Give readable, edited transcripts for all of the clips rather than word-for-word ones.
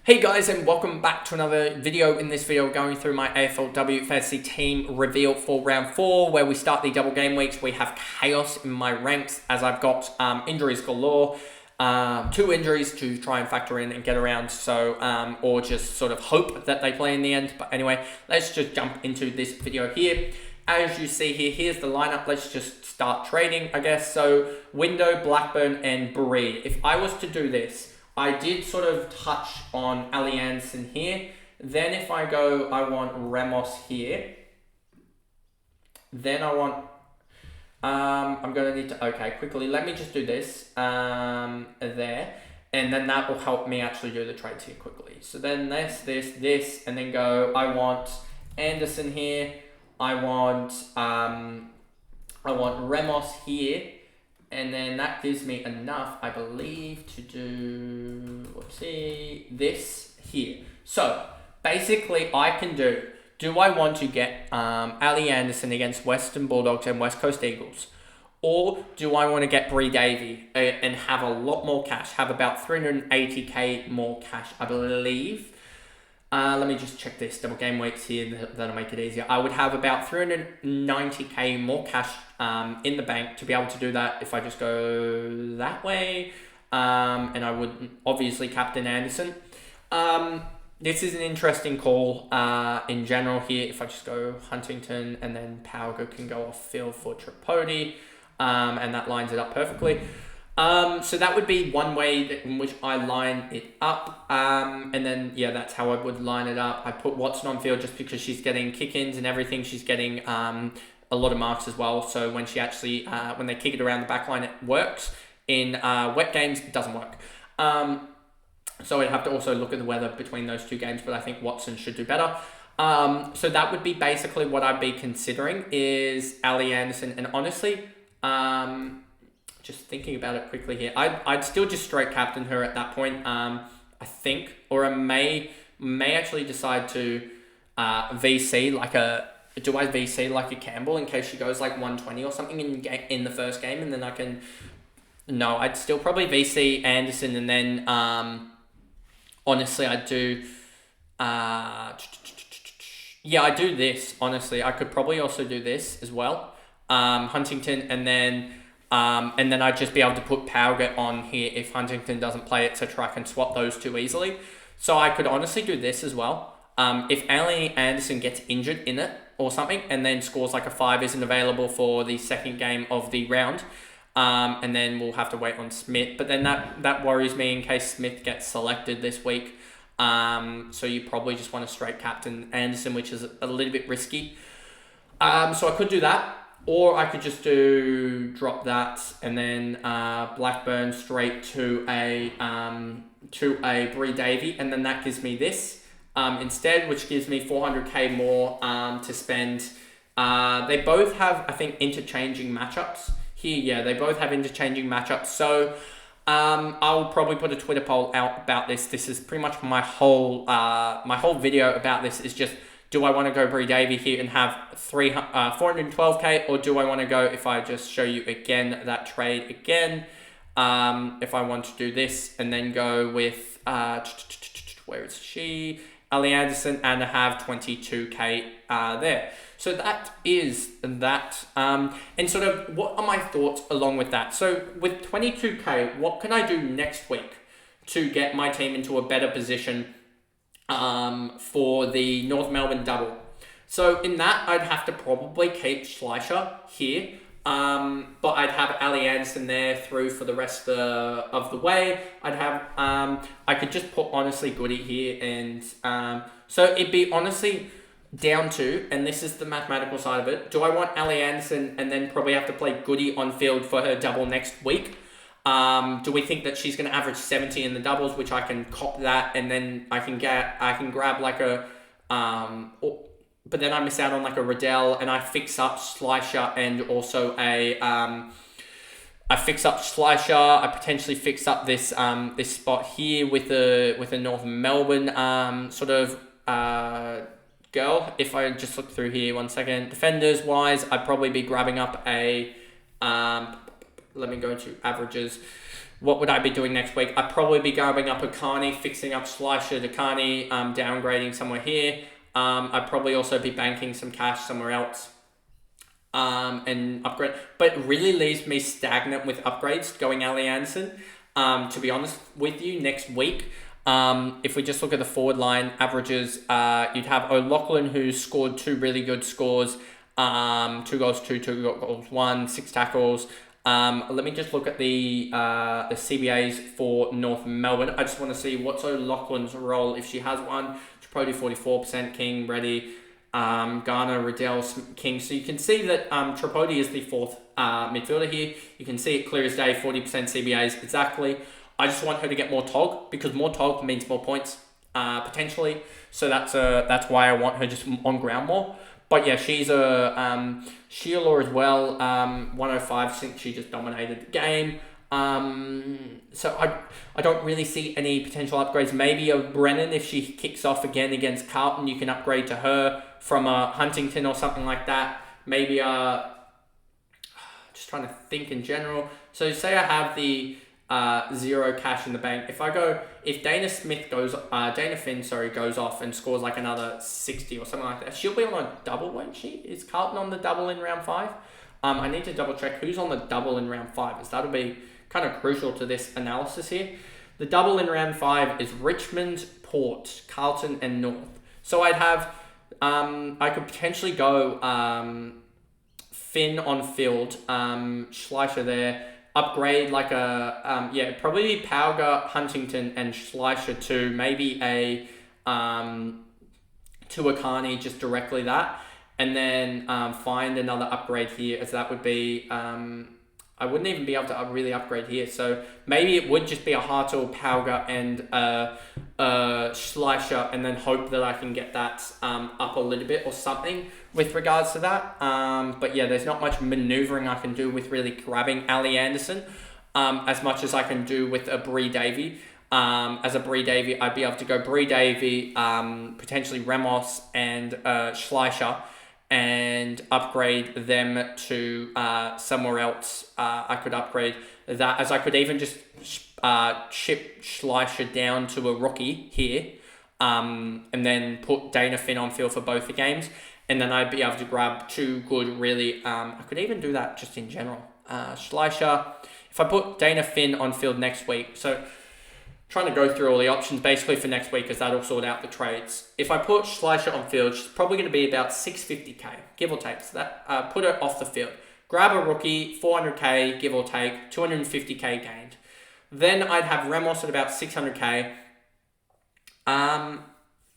Hey guys, and welcome back to another video. In this video, we're going through my AFLW fantasy team reveal for round 4, where we start the double game weeks. We have chaos in my ranks as I've got injuries galore. 2 injuries to try and factor in and get around, or just sort of hope that they play in the end. But anyway, let's just jump into this video here. As you see here, here's the lineup. Let's just start trading, I guess. So Window, Blackburn, and Breed. If I was to do this, I did sort of touch on Ali Anderson here. Then if I go, I want Ramos here. Then I want, I'm going to need to, okay, quickly, let me just do this there. And then that will help me actually do the trades here quickly. So then this, and then go, I want Anderson here. I want Ramos here. And then that gives me enough, I believe, to do, this here. So, basically, I can do I want to get Ali Anderson against Western Bulldogs and West Coast Eagles? Or do I want to get Bree Davey and have a lot more cash, have about 380k more cash, I believe. Let me just check this, double game weeks here, that'll make it easier. I would have about 390k more cash in the bank to be able to do that if I just go that way. And I would obviously captain Anderson. This is an interesting call in general here. If I just go Huntington and then Power can go off field for Tripodi, and that lines it up perfectly. So that would be one way in which I line it up. And then, yeah, that's how I would line it up. I put Watson on field just because she's getting kick-ins and everything. She's getting a lot of marks as well. So when she actually, when they kick it around the back line, it works. In wet games, it doesn't work. So I'd have to also look at the weather between those 2 games, but I think Watson should do better. So that would be basically what I'd be considering is Ali Anderson. And honestly, just thinking about it quickly here, I'd still just straight captain her at that point, I think, or I may actually decide to VC like a Campbell in case she goes like 120 or something in the first game, and then I can, no, I'd still probably VC Anderson, and then honestly I'd do, yeah, I do this, honestly. I could probably also do this as well, Huntington, and then I'd just be able to put Powerget on here if Huntington doesn't play, etc. I can swap those 2 easily. So I could honestly do this as well. If Ali Anderson gets injured in it or something and then scores like a 5, isn't available for the second game of the round, and then we'll have to wait on Smith. But then that worries me in case Smith gets selected this week. So you probably just want to straight captain Anderson, which is a little bit risky. So I could do that. Or I could just drop that and then Blackburn straight to a Bree Davey, and then that gives me this instead, which gives me 400k more to spend. They both have, I think, interchanging matchups here. Yeah, they both have interchanging matchups. So I'll probably put a Twitter poll out about this. This is pretty much my whole video about this is just, do I want to go Bree Davey here and have 412k, or do I want to go, if I just show you again that trade again, if I want to do this and then go with, where is she? Ali Anderson, and have 22k there. So that is that. And sort of what are my thoughts along with that? So with 22k, what can I do next week to get my team into a better position for the North Melbourne double? So in that, I'd have to probably keep Schleicher here, but I'd have Ali Anderson there through for the rest of the way. I'd have, I could just put honestly Goody here, and so it'd be honestly down to, and this is the mathematical side of it, do I want Ali Anderson and then probably have to play Goody on field for her double next week? Do we think that she's going to average 70 in the doubles, which I can cop that, and then I can grab like a, but then I miss out on like a Riddell, and I fix up Schleicher and also I potentially fix up this this spot here with a North Melbourne sort of girl. If I just look through here 1 second, defenders wise, I'd probably be grabbing up a let me go to averages. What would I be doing next week? I'd probably be grabbing up a Carney, fixing up Slicer to Carney, downgrading somewhere here. I'd probably also be banking some cash somewhere else. And upgrade, but it really leaves me stagnant with upgrades going Ali Anderson. To be honest with you, next week, if we just look at the forward line averages, you'd have O'Loughlin, who scored 2 really good scores, 2 goals, 2 goals, 1, 6 tackles. Let me just look at the CBAs for North Melbourne. I just want to see what's O'Loughlin's role if she has one. She'll probably do 44%. King, Reddy, Garner, Riddell, King. So you can see that Tripodi is the 4th midfielder here. You can see it clear as day, 40% CBAs exactly. I just want her to get more TOG because more TOG means more points potentially. So that's why I want her just on ground more. But yeah, she's a Sheila as well. 105. I think she just dominated the game. So I don't really see any potential upgrades. Maybe a Brennan if she kicks off again against Carlton, you can upgrade to her from a Huntington or something like that. Maybe just trying to think in general. So say I have the 0 cash in the bank. If Dana Finn goes off and scores like another 60 or something like that, she'll be on a double, won't she? Is Carlton on the double in round 5? I need to double check who's on the double in round 5, as that'll be kind of crucial to this analysis here. The double in round 5 is Richmond, Port, Carlton, and North. So I'd have, I could potentially go Finn on field, Schleicher there, upgrade like probably Pauga, Huntington, and Schleicher to maybe a Tuakani, just directly that, and then find another upgrade here, as that would be I wouldn't even be able to really upgrade here. So maybe it would just be a Hartle, Pauga, and Schleicher, and then hope that I can get that up a little bit or something with regards to that. But yeah, there's not much manoeuvring I can do with really grabbing Ali Anderson as much as I can do with a Bree Davey. As a Bree Davey, I'd be able to go Bree Davey, potentially Ramos and Schleicher, and upgrade them to somewhere else. I could upgrade that, as I could even just ship Schleicher down to a rookie here, and then put Dana Finn on field for both the games, and then I'd be able to grab 2 good, really, I could even do that just in general. Schleicher, if I put Dana Finn on field next week, so trying to go through all the options basically for next week, as that'll sort out the trades. If I put Schleicher on field, she's probably going to be about 650k, give or take. So that put her off the field. Grab a rookie, 400k, give or take, 250k gained. Then I'd have Ramos at about 600k.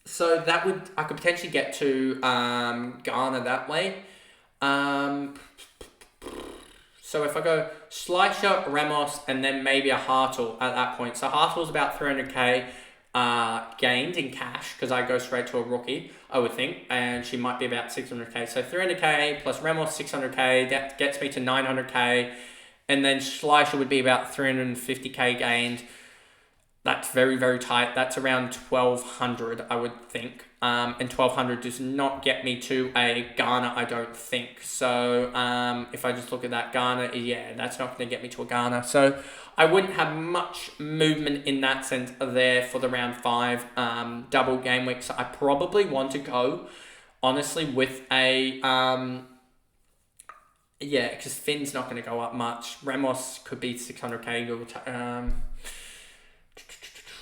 So I could potentially get to Garner that way. So if I go Schleicher, Ramos, and then maybe a Hartle at that point. So Hartle's about 300k gained in cash, because I go straight to a rookie, I would think, and she might be about 600k. So 300k plus Ramos 600k, that gets me to 900k, and then Schleicher would be about 350k gained. That's very, very tight. That's around 1,200, I would think. And 1,200 does not get me to a Garner, I don't think. So if I just look at that Garner, yeah, that's not going to get me to a Garner. So I wouldn't have much movement in that sense there for the round 5 double game week. So I probably want to go, honestly, with a... because Finn's not going to go up much. Ramos could be 600k.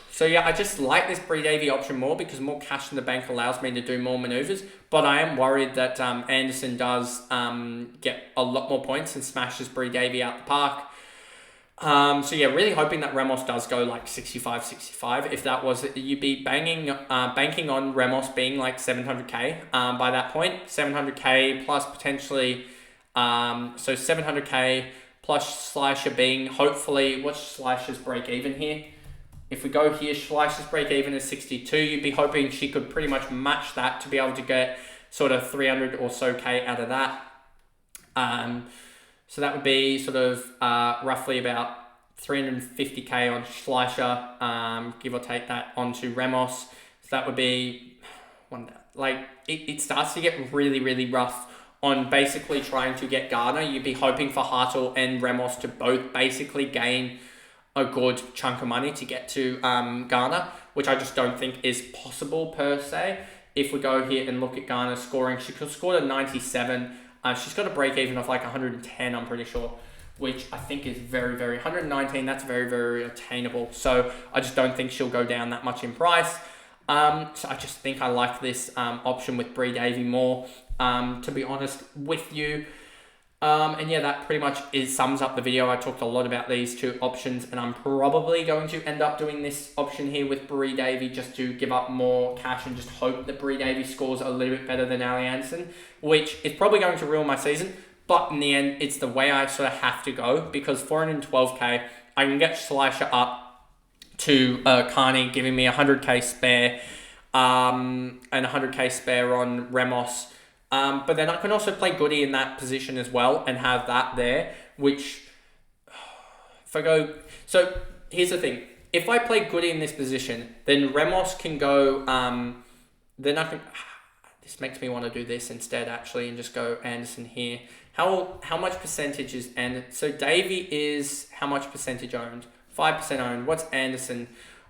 So yeah, I just like this Bree Davey option more, because more cash in the bank allows me to do more manoeuvres. But I am worried that Anderson does get a lot more points and smashes Bree Davey out the park. So yeah, really hoping that Ramos does go like 65. If that was, you'd be banking on Ramos being like 700k by that point. 700k plus potentially, so 700k plus Schleicher being, hopefully, what's Schleicher's break even here? If we go here, Schleicher's break even is 62. You'd be hoping she could pretty much match that to be able to get sort of 300 or so K out of that. So that would be sort of roughly about 350k on Schleicher, give or take that onto Ramos. So that would be it starts to get really, really rough on basically trying to get Gardner. You'd be hoping for Hartle and Ramos to both basically gain a good chunk of money to get to Ghana, which I just don't think is possible per se. If we go here and look at Ghana's scoring, she scored a 97. She's got a break even of like 110, I'm pretty sure, which I think is very, very, 119, that's very, very attainable. So I just don't think she'll go down that much in price. So I just think I like this option with Bree Davey more, to be honest with you. And yeah, that pretty much sums up the video. I talked a lot about these two options, and I'm probably going to end up doing this option here with Bree Davey just to give up more cash and just hope that Bree Davey scores a little bit better than Ali Anderson, which is probably going to ruin my season. But in the end, it's the way I sort of have to go, because 412k, I can get Schleicher up to Carney, giving me 100k spare, and 100k spare on Ramos. But then I can also play Goody in that position as well and have that there, which if I go... So here's the thing. If I play Goody in this position, then Ramos can go... then I can... This makes me want to do this instead, actually, and just go Anderson here. How much percentage is... So Davey is how much percentage owned? 5% owned. What's Anderson?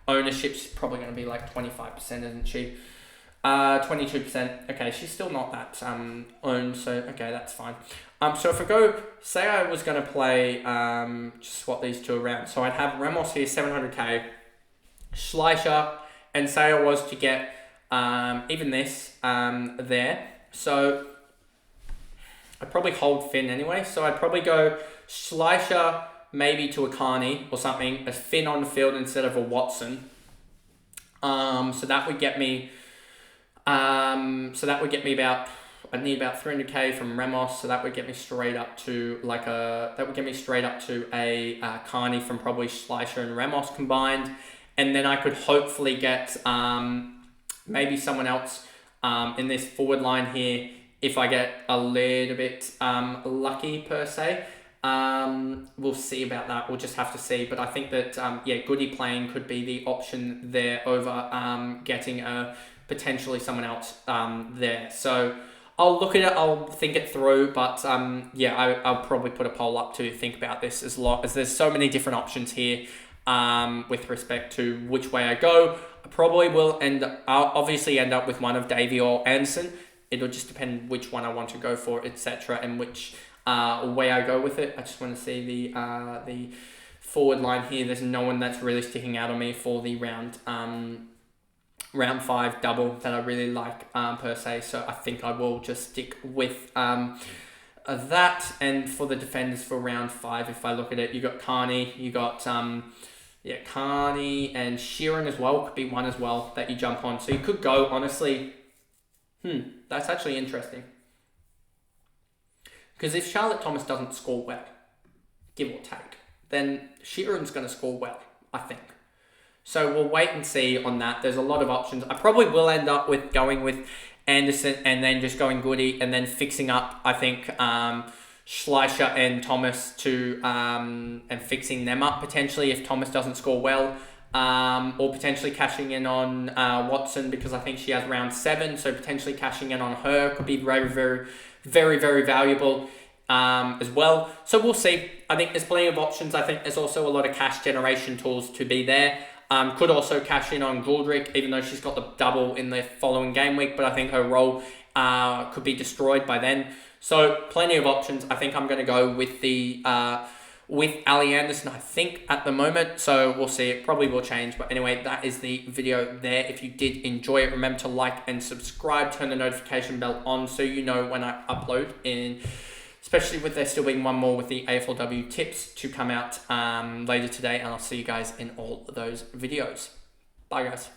Ownership's probably going to be like 25%, isn't she? 22%. Okay, she's still not that owned, so okay, that's fine. So if I go, say I was going to play, just swap these two around. So I'd have Ramos here, 700k, Schleicher, and say I was to get even this there. So I'd probably hold Finn anyway. So I'd probably go Schleicher maybe to a Carney or something, a Finn on the field instead of a Watson. So that would get me... about, I'd need about 300k from Ramos, so that would get me straight up to a Carney from probably Schleicher and Ramos combined, and then I could hopefully get maybe someone else in this forward line here if I get a little bit lucky per se. We'll see about that. We'll just have to see. But I think that Goody playing could be the option there over getting potentially someone else there. So I'll look at it, I'll think it through, but I'll probably put a poll up to think about this as there's so many different options here with respect to which way I go. I probably will I'll obviously end up with one of Davey or Anderson. It'll just depend which one I want to go for, etc., and which way I go with it. I just want to see the forward line here. There's no one that's really sticking out on me for the round 5 double that I really like per se, so I think I will just stick with that. And for the defenders for round 5, if I look at it, you got Carney, you got Carney and Sheeran as well, could be one as well that you jump on. So you could go, honestly, that's actually interesting. Because if Charlotte Thomas doesn't score well, give or take, then Sheeran's going to score well, I think. So we'll wait and see on that. There's a lot of options. I probably will end up with going with Anderson and then just going Goody and then fixing up, I think, Schleicher and Thomas to and fixing them up potentially if Thomas doesn't score well, or potentially cashing in on Watson because I think she has round 7, so potentially cashing in on her could be very, very, very, very valuable as well. So we'll see. I think there's plenty of options. I think there's also a lot of cash generation tools to be there. Could also cash in on Goldrick, even though she's got the double in the following game week, but I think her role could be destroyed by then. So plenty of options. I think I'm going to go with with Ali Anderson, I think, at the moment. So we'll see. It probably will change. But anyway, that is the video there. If you did enjoy it, remember to like and subscribe. Turn the notification bell on so you know when I upload, especially with there still being one more with the AFLW tips to come out later today. And I'll see you guys in all of those videos. Bye, guys.